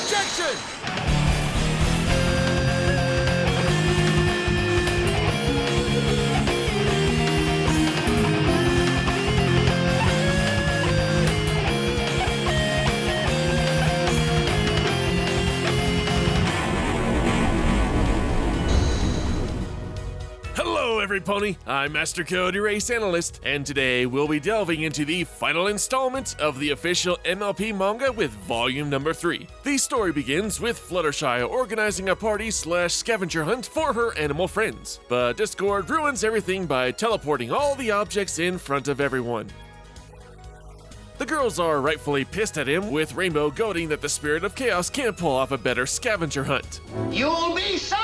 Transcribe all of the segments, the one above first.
Objection! Hello everypony, I'm MasterCode, your Ace Analyst, and today we'll be delving into the final installment of the official MLP manga with volume number 3. The story begins with Fluttershy organizing a party/scavenger hunt for her animal friends, but Discord ruins everything by teleporting all the objects in front of everyone. The girls are rightfully pissed at him, with Rainbow goading that the spirit of chaos can't pull off a better scavenger hunt. You'll be sorry!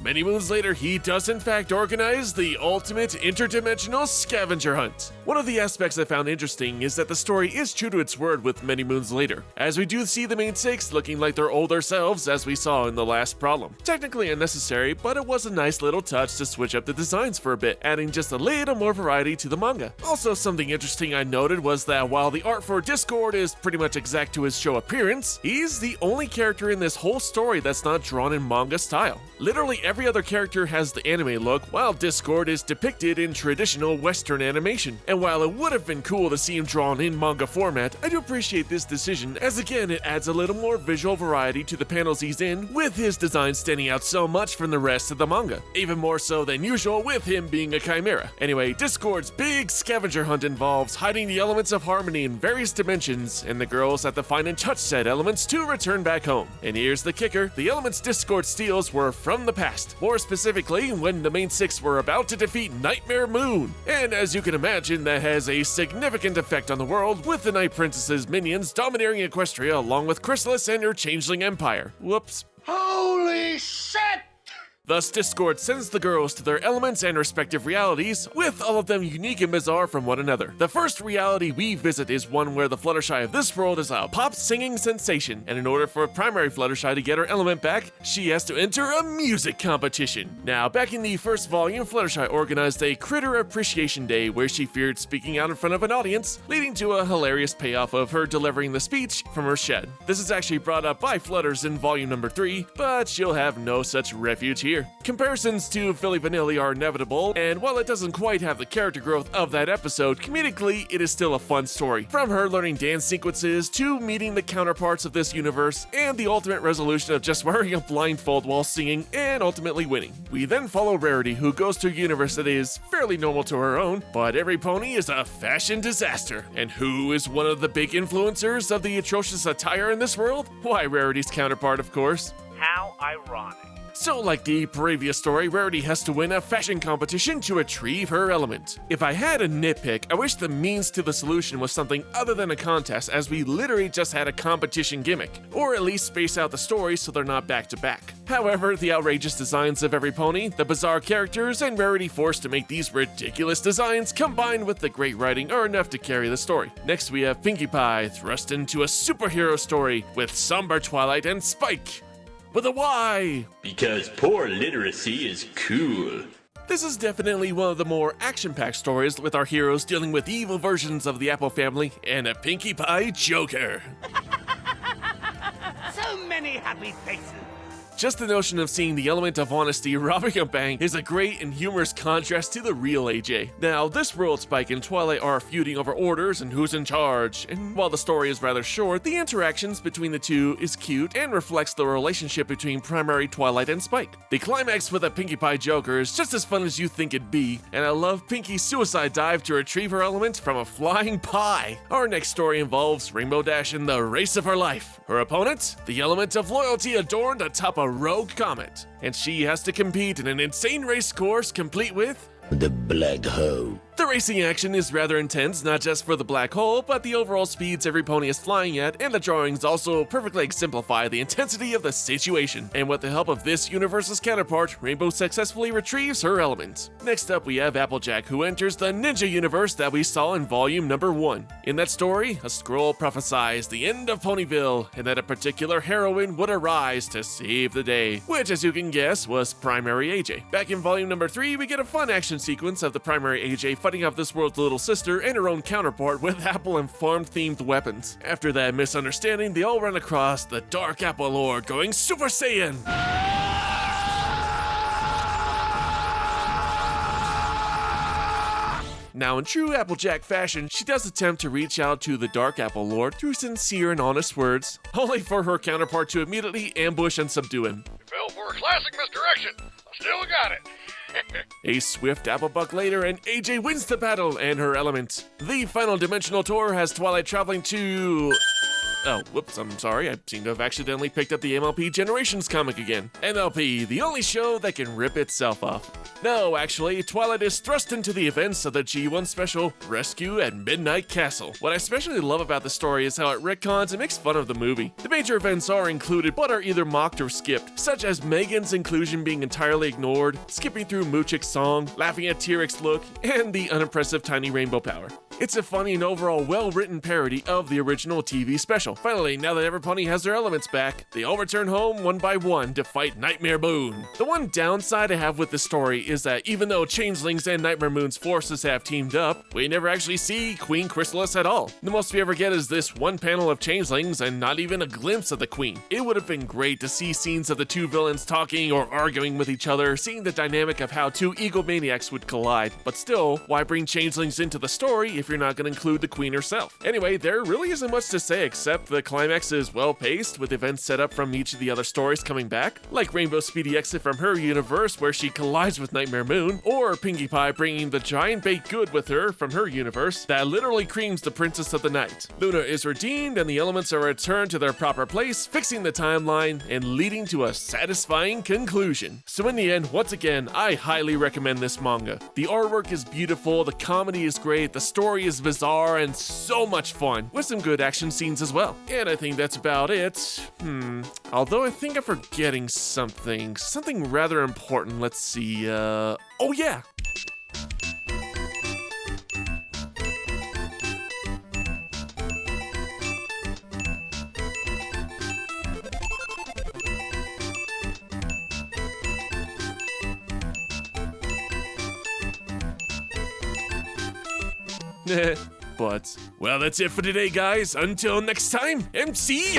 Many moons later, he does in fact organize the ultimate interdimensional scavenger hunt. One of the aspects I found interesting is that the story is true to its word with many moons later, as we do see the main six looking like their older selves as we saw in the last problem. Technically unnecessary, but it was a nice little touch to switch up the designs for a bit, adding just a little more variety to the manga. Also, something interesting I noted was that while the art for Discord is pretty much exact to his show appearance, he's the only character in this whole story that's not drawn in manga style. Literally every other character has the anime look, while Discord is depicted in traditional Western animation. And while it would have been cool to see him drawn in manga format, I do appreciate this decision, as again it adds a little more visual variety to the panels he's in, with his design standing out so much from the rest of the manga. Even more so than usual with him being a chimera. Anyway, Discord's big scavenger hunt involves hiding the elements of harmony in various dimensions, and the girls have to find and touch said elements to return back home. And here's the kicker, the elements Discord steals were from the past. More specifically, when the main six were about to defeat Nightmare Moon. And as you can imagine, that has a significant effect on the world, with the Night Princess's minions domineering Equestria along with Chrysalis and her changeling empire. Whoops. Holy shit! Thus, Discord sends the girls to their elements and respective realities, with all of them unique and bizarre from one another. The first reality we visit is one where the Fluttershy of this world is a pop singing sensation, and in order for primary Fluttershy to get her element back, she has to enter a music competition. Now, back in the first volume, Fluttershy organized a Critter Appreciation Day where she feared speaking out in front of an audience, leading to a hilarious payoff of her delivering the speech from her shed. This is actually brought up by Flutters in volume number 3, but she'll have no such refuge here. Comparisons to Philly Vanilli are inevitable, and while it doesn't quite have the character growth of that episode, comedically, it is still a fun story. From her learning dance sequences, to meeting the counterparts of this universe, and the ultimate resolution of just wearing a blindfold while singing, and ultimately winning. We then follow Rarity, who goes to a universe that is fairly normal to her own, but every pony is a fashion disaster. And who is one of the big influencers of the atrocious attire in this world? Why, Rarity's counterpart, of course. How ironic. So like the previous story, Rarity has to win a fashion competition to retrieve her element. If I had a nitpick, I wish the means to the solution was something other than a contest, as we literally just had a competition gimmick, or at least space out the stories so they're not back to back. However, the outrageous designs of every pony, the bizarre characters, and Rarity forced to make these ridiculous designs combined with the great writing are enough to carry the story. Next we have Pinkie Pie thrust into a superhero story with Somber Twilight and Spike. With a Y! Because poor literacy is cool. This is definitely one of the more action-packed stories, with our heroes dealing with evil versions of the Apple family and a Pinkie Pie Joker. So many happy faces. Just the notion of seeing the element of honesty robbing a bank is a great and humorous contrast to the real AJ. Now, this world, Spike and Twilight are feuding over orders and who's in charge, and while the story is rather short, the interactions between the two is cute and reflects the relationship between primary Twilight and Spike. The climax with a Pinkie Pie Joker is just as fun as you think it'd be, and I love Pinkie's suicide dive to retrieve her element from a flying pie. Our next story involves Rainbow Dash in the race of her life. Her opponent, the element of loyalty adorned atop a rogue comet, and she has to compete in an insane race course complete with The Black Hole. The racing action is rather intense, not just for the black hole, but the overall speeds every pony is flying at, and the drawings also perfectly exemplify the intensity of the situation. And with the help of this universe's counterpart, Rainbow successfully retrieves her element. Next up, we have Applejack, who enters the ninja universe that we saw in volume number 1. In that story, a scroll prophesies the end of Ponyville, and that a particular heroine would arise to save the day, which, as you can guess, was primary AJ. Back in volume number 3, we get a fun action sequence of the primary AJ fighting off this world's little sister and her own counterpart with apple and farm-themed weapons. After that misunderstanding, they all run across the Dark Apple Lord going Super Saiyan! Now, in true Applejack fashion, she does attempt to reach out to the Dark Apple Lord through sincere and honest words, only for her counterpart to immediately ambush and subdue him. You fell for a classic misdirection. I still got it. A swift apple buck later, and AJ wins the battle and her element. The final dimensional tour has Twilight traveling to... Oh, whoops, I'm sorry. I seem to have accidentally picked up the MLP Generations comic again. MLP, the only show that can rip itself off. No, actually, Twilight is thrust into the events of the G1 special, Rescue at Midnight Castle. What I especially love about the story is how it retcons and makes fun of the movie. The major events are included, but are either mocked or skipped, such as Megan's inclusion being entirely ignored, skipping through Moochik's song, laughing at T-Rex look, and the unimpressive tiny rainbow power. It's a funny and overall well-written parody of the original TV special. Finally, now that Everpony has their elements back, they all return home one by one to fight Nightmare Moon. The one downside I have with this story is that even though Changelings and Nightmare Moon's forces have teamed up, we never actually see Queen Chrysalis at all. The most we ever get is this one panel of Changelings and not even a glimpse of the Queen. It would have been great to see scenes of the two villains talking or arguing with each other, seeing the dynamic of how two egomaniacs would collide. But still, why bring Changelings into the story if you're not going to include the Queen herself? Anyway, there really isn't much to say except the climax is well paced, with events set up from each of the other stories coming back, like Rainbow Speedy exit from her universe where she collides with Nightmare Moon, or Pinkie Pie bringing the giant baked good with her from her universe that literally creams the Princess of the Night. Luna is redeemed and the elements are returned to their proper place, fixing the timeline and leading to a satisfying conclusion. So in the end, once again, I highly recommend this manga. The artwork is beautiful, the comedy is great, the story is bizarre and so much fun, with some good action scenes as well. And I think that's about it. Although I think I'm forgetting something rather important. Let's see, oh yeah! But, well, that's it for today, guys. Until next time, MC!